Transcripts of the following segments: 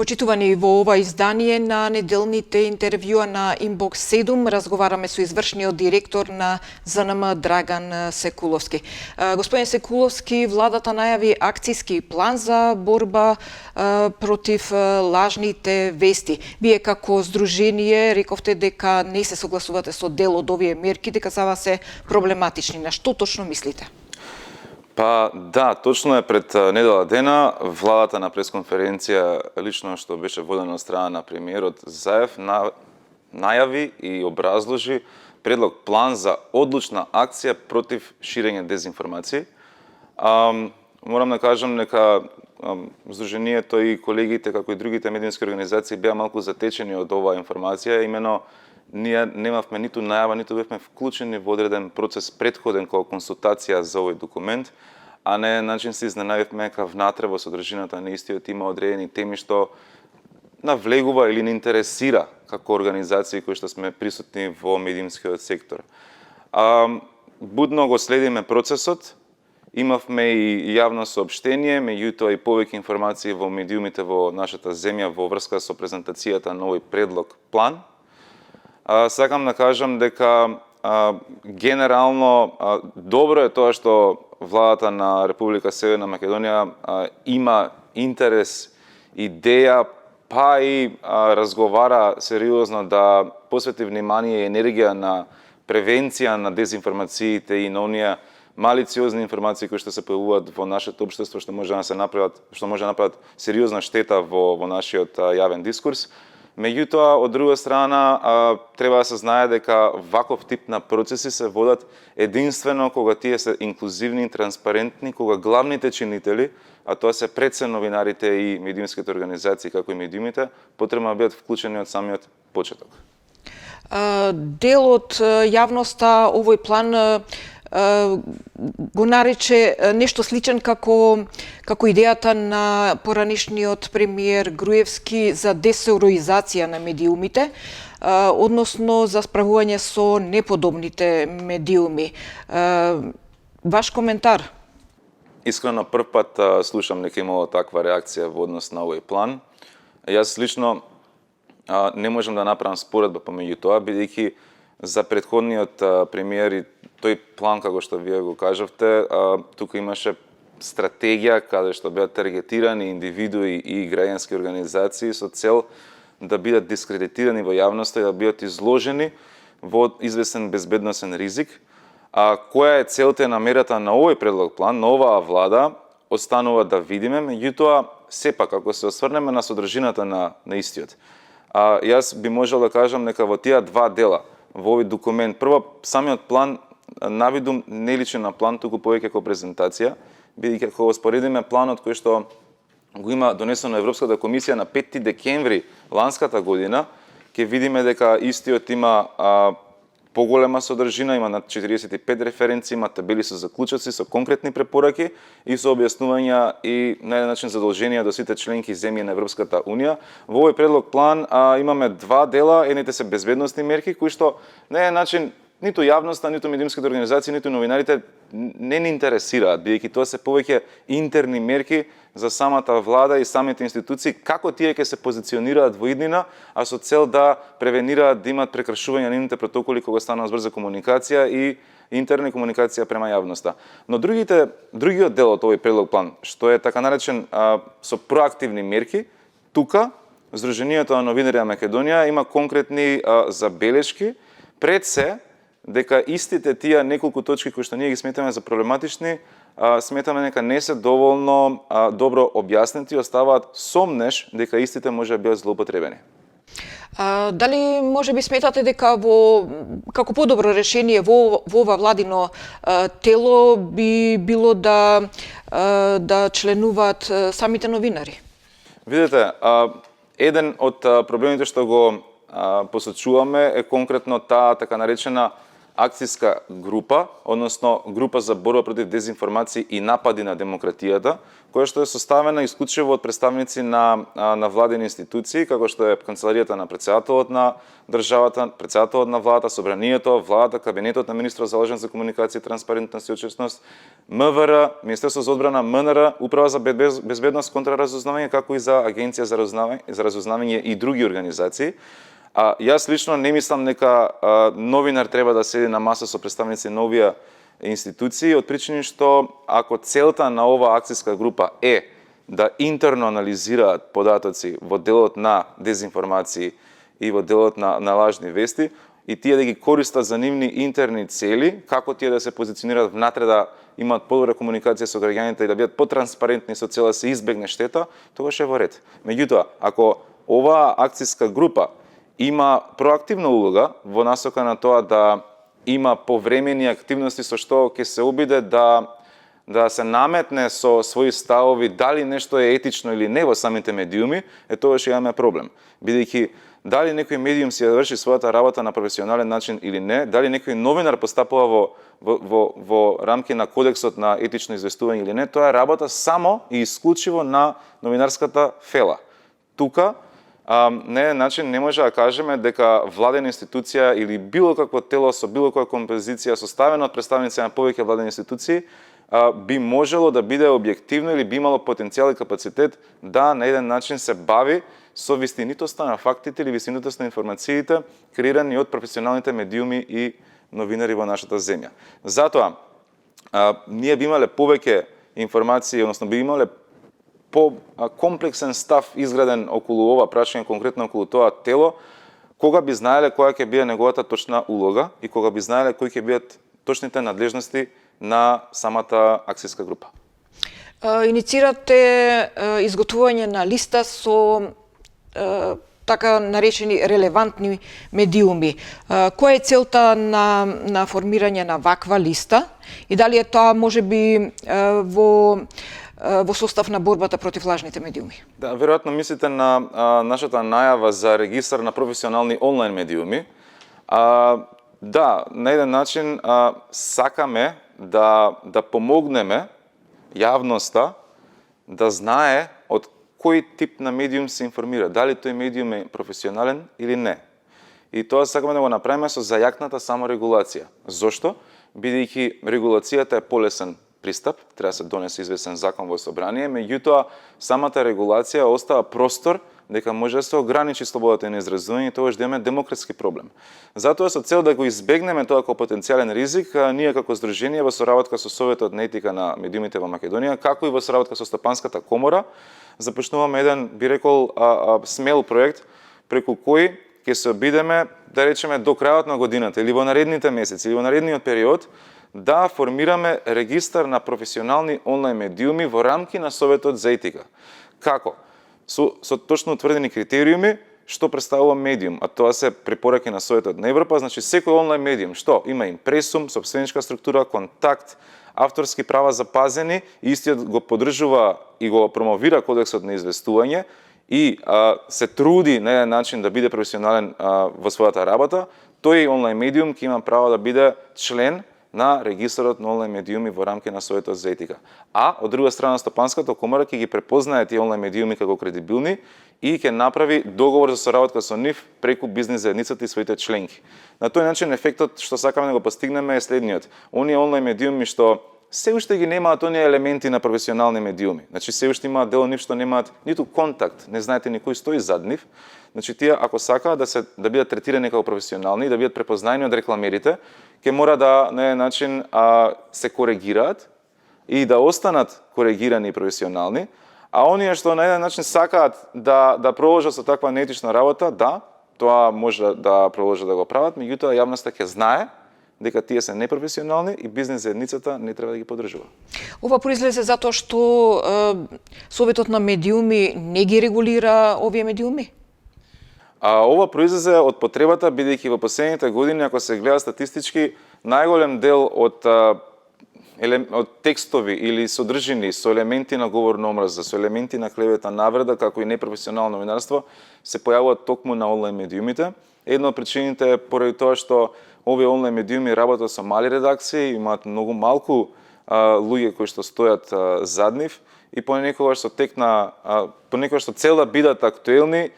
Почитувани, во ова издание на неделните интервјуа на Инбокс 7 разговараме со извршниот директор на ЗНМ Драган Секуловски. Господин Секуловски, владата најави акцијски план за борба против лажните вести. Вие како здружение рековте дека не се согласувате со дел од овие мерки, дека за вас се проблематични. На што точно мислите? Па да, точно е пред недела дена владата на пресконференција, лично што беше водена од страна на премиерот Заев, најави и образложи предлог план за одлучна акција против ширење дезинформации. Морам да кажам дека Сдруженијето и колегите, како и другите медиумски организации, беа малку затечени од оваа информација, имено ние немавме ниту најава, ниту бевме вклучени во одреден процес предходен како консултација за овој документ, а не начин се изненадивме дека внатре во содржината на истиот има одредени теми што навлегува или не интересира како организации кои што сме присутни во медиумскиот сектор. Будно го следиме процесот, имавме и јавно соопштение, меѓутоа и повеќе информации во медиумите во нашата земја во врска со презентацијата на овој предлог план. Сакам да кажам дека генерално добро е тоа што владата на Република Северна Македонија има интерес, идеја, па и разговара сериозно да посвети внимание и енергија на превенција на дезинформациите и на оние малициозни информации кои што се појавуваат во нашето општество, што може да направат сериозна штета во нашиот јавен дискурс. Меѓутоа, од друга страна, треба да се знае дека ваков тип на процеси се водат единствено кога тие се инклузивни, транспарентни, кога главните чинители, а тоа се пред се новинарите и медиумските организации, како и медиумите, потребно да бидат вклучени од самиот почеток. Дел од јавноста овој план го нарече нешто сличен како идејата на поранишниот премиер Груевски за десероизација на медиумите, односно за справување со неподобните медиуми. Ваш коментар? Искрено прв пат слушам дека имало таква реакција во однос на овој план. Јас лично не можам да направам споредба помеѓу тоа, бидејќи за претходниот премиер и тој план, како што вие го кажавте, тука имаше стратегија каде што беа таргетирани индивидуи и граѓански организации со цел да бидат дискредитирани во јавноста и да бидат изложени во известен безбедносен ризик. Која е целта и намерата на овој предлог план, на оваа влада, останува да видиме, меѓутоа сепак ако се осврнеме на содржината на истиот. Јас би можел да кажам дека во тие два дела во овој документ, прво самиот план навидум не личи на план, туку повеќе како презентација, бидејќи ако го споредиме планот кој што го има донесено Европската комисија на 5 декември ланската година, ќе видиме дека истиот има поголема содржина, има над 45 референции, има табели со заклучоци, со конкретни препораки и со објаснувања и на еден начин задолженија до сите членки земји на Европската унија. Во овој предлог план имаме два дела, едните се безбедносни мерки кои што на еден начин ниту јавноста, ниту медиумските организации, ниту новинарите не ни интересираат, бидејќи тоа се повеќе интерни мерки за самата влада и самите институции, како тие ќе се позиционираат во иднина, а со цел да превенираат да имат прекршување на нивните протоколи кога станува збор за комуникација и интерна комуникација према јавноста. Но другиот дел од овој предлог план, што е така наречен со проактивни мерки, тука Сдруженијето на новинари на Македонија има конкретни забелешки пред се дека истите тие неколку точки кои што ние ги сметаме за проблематични, сметаме дека не се доволно добро објаснети и оставаат сомнеш дека истите може да бидат злоупотребени. Дали може би сметате дека како подобро решение во ова владино тело би било да членуваат самите новинари? Видете, еден од проблемите што го посочуваме е конкретно таа така наречена акцијска група, односно група за борба против дезинформации и напади на демократијата, која што е составена исклучиво од представници на владени институции, како што е Канцеларијата на председателот на државата, председателот на владата, собранието, владата, кабинетот на министрот заложен за комуникација, транспарентност и отчетност, МВР, Министерство за одбрана, МНР, Управа за безбедност, контраразузнавање, како и за Агенција за разузнавање и други организации. Јас лично не мислам дека новинар треба да седи на маса со представници на овие институции, од причини што ако целта на оваа акцијска група е да интерно анализираат податоци во делот на дезинформации и во делот на лажни вести, и тие да ги користат за нивни интерни цели, како тие да се позиционираат внатре, да имаат подобра комуникација со граѓаните и да бидат потранспарентни со цел да се избегне штета, тогаш е во ред. Меѓутоа, ако оваа акцијска група има проактивна улога во насока на тоа да има повремени активности со што ќе се обиде да се наметне со своји ставови дали нешто е етично или не во самите медиуми, тогаш имаме проблем. Бидејќи дали некој медиум си ја врши својата работа на професионален начин или не, дали некој новинар постапува во рамки на кодексот на етично известување или не, тоа е работа само и исклучиво на новинарската фела. Тука на еден начин не може да кажеме дека владена институција или било какво тело со било која композиција составено од представници на повеќе владени институции би можело да биде објективно или би имало потенцијал и капацитет да на еден начин се бави со вистинитоста на фактите или вистинитоста на информациите креирани од професионалните медиуми и новинари во нашата земја. Затоа ние би имале повеќе информации, односно би имале по-комплексен став изграден околу ова прашање, конкретно околу тоа тело, кога би знаеле која ќе биде неговата точна улога и кога би знаеле кои ќе бидат точните надлежности на самата акцијска група. Иницирате изготвување на листа со така наречени релевантни медиуми. Која е целта на формирање на ваква листа и дали е тоа можеби во состав на борбата против лажните медиуми? Да, веројатно мислите на нашата најава за регистар на професионални онлайн медиуми. Да, на еден начин сакаме да помогнеме јавноста да знае од кој тип на медиум се информира, дали тој медиум е професионален или не. И тоа сакаме да го направиме со зајакната саморегулација. Зошто? Бидејќи регулацијата е полесен пристап, треба да се донесе известен закон во собрание, меѓутоа самата регулација остава простор дека може да се ограничи слободата на изразување и тогаш да имаме демократски проблем. Затоа со цел да го избегнеме тоа како потенцијален ризик, ние како здружение во соработка со Советот на етика на медиумите во Македонија, како и во соработка со Стопанската комора, започнуваме еден, би рекол, смел проект преку кој ќе се обидеме, да речеме, до крајот на годината или во наредните месеци или во наредниот период да формираме регистар на професионални онлайн медиуми во рамки на Советот за етика. Како? Со точно утврдени критериуми што представува медиум, а тоа се препораки на Советот на Европа, значи секој онлайн медиум што има импресум, собственичка структура, контакт, авторски права запазени, истиот го поддржува и го промовира кодексот на известување и се труди на еден начин да биде професионален во својата работа, тој онлайн медиум ќе има право да биде член на регистарот на онлайн медиуми во рамки на Советот за етика. А од друга страна Стопанската комора ќе ги препознае тие онлайн медиуми како кредибилни и ќе направи договор за соработка со нив преку бизнис заедницата и своите членки. На тој начин ефектот што сакаме да го постигнеме е следниот. Оние онлайн медиуми што се уште ги немаат оние елементи на професионални медиуми. Значи се уште имаат дел од нив што немаат ниту контакт, не знаете ни кој стои зад нив. Значи тие ако сакаат да бидат третирани како професионални и да бидат препознаени од рекламерите, ќе мора да на еден начин се коригираат и да останат коригирани и професионални, а оние што на еден начин сакаат да продолжат со таква неетична работа, да, тоа може да продолжат да го прават, меѓутоа јавноста ќе знае дека тие се непрофесионални и бизнис заедницата не треба да ги поддржува. Ова произлезе затоа што Советот на медиуми не ги регулира овие медиуми? Ова произлезе од потребата, бидејќи во последните години, ако се гледа статистички, најголем дел од текстови или содржини со елементи на говорна омраза, со елементи на клевета, навреда, како и непрофесионално новинарство, се појавуваат токму на онлайн медиумите. Една од причините е поради тоа што овие онлайн медиуми работат со мали редакции, имаат многу малку луѓе кои што стојат зад нив и понекогаш со тек на понекогаш со цел да бидат актуелни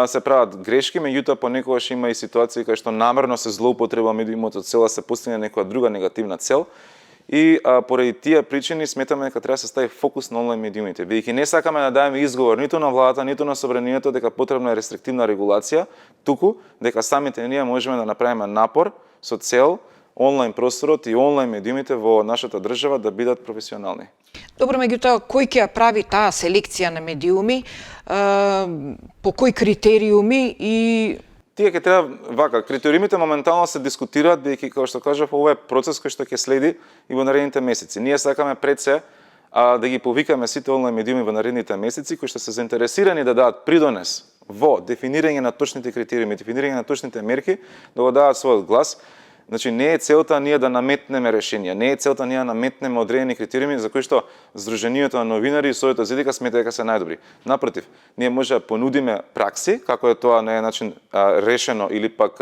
се прават грешки, меѓутоа понекогаш има и ситуации кај што намерно се злоупотреба медиумот со цел да се постигне некоја друга негативна цел. И поради тие причини сметаме дека треба да се стави фокус на онлайн медиумите, бидејќи не сакаме да дадеме изговор ниту на владата, ниту на собранието дека потребна е рестриктивна регулација, туку дека самите ние можеме да направиме напор со цел онлайн просторот и онлайн медиумите во нашата држава да бидат професионални. Добро, меѓутоа, кој ќе ја прави таа селекција на медиуми, по кои критериуми и... Тие ќе треба вака, критериумите моментално се дискутираат, бидејќи како што кажав, ова е процес кој што ќе следи и во наредните месеци. Ние сакаме пред се да ги повикаме сите онлайн медиуми во наредните месеци кои што се заинтересирани да дадат придонес во дефинирање на точните критериуми, дефинирање на точните мерки, да го дадат својот глас. Значи, не е целта ние да наметнеме решенија, не е целта ние да наметнеме одредени критериуми за кои што Сдруженијето на новинари и Советот за етика смета дека се најдобри. Напротив, ние може да понудиме пракси, како е тоа на еден начин решено или пак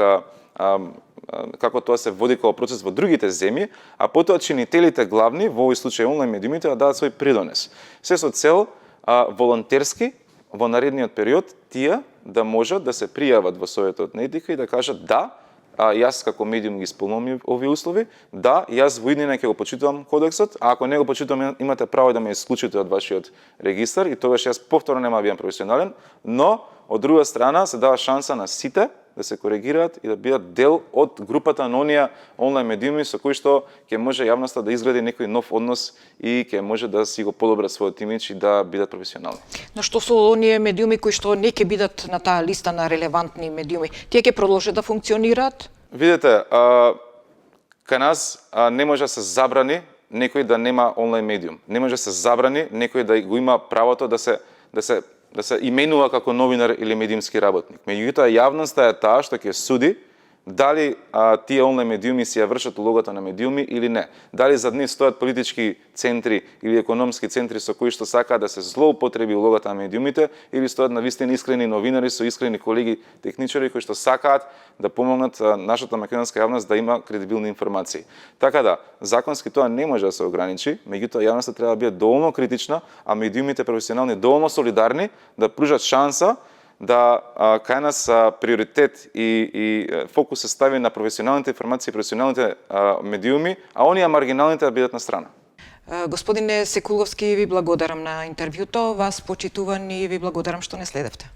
како тоа се води како процес во другите земји, а потоа чинителите главни, во овој случај онлайн медиумите, да дадат свој придонес. Се со цел волонтерски во наредниот период тие да можат да се пријават во Советот на етика и да кажат да, јас како медиум ги исполнувам овие услови, да, јас во иднина ќе го почитувам кодексот, а ако не го почитувам, имате право да ме исклучите од вашиот регистар и тогаш јас повторно нема да бидам професионален, но од друга страна се дава шанса на сите да се коригираат и да бидат дел од групата на оние онлайн медиуми со кои што ќе може јавноста да изгради некој нов однос и ќе може да си го подобрат својот имидж и да бидат професионални. Но што со оние медиуми кои што не ќе бидат на таа листа на релевантни медиуми, тие ќе продолжат да функционираат? Видете, кај нас не може да се забрани некој да нема онлайн медиум. Не може да се забрани некој да го има правото да се именува како новинар или медиумски работник. Меѓутоа, јавноста е таа што ќе суди дали тие онлайн медиуми си ја вршат улогата на медиуми или не. Дали зад нив стојат политички центри или економски центри со кои што сакаат да се злоупотреби улогата на медиумите или стојат навистина искрени новинари со искрени колеги техничари кои што сакаат да помогнат нашата македонска јавност да има кредибилни информации. Така да, законски тоа не може да се ограничи, меѓутоа јавноста треба да биде доволно критична, а медиумите професионални доволно солидарни да пружат шанса да кај нас приоритет и фокус се стави на професионалните информации, професионалните медиуми, а оние маргиналните да бидат на страна. Господине Секуловски, ви благодарам на интервјуто, вас почитувани и ви благодарам што не следевте.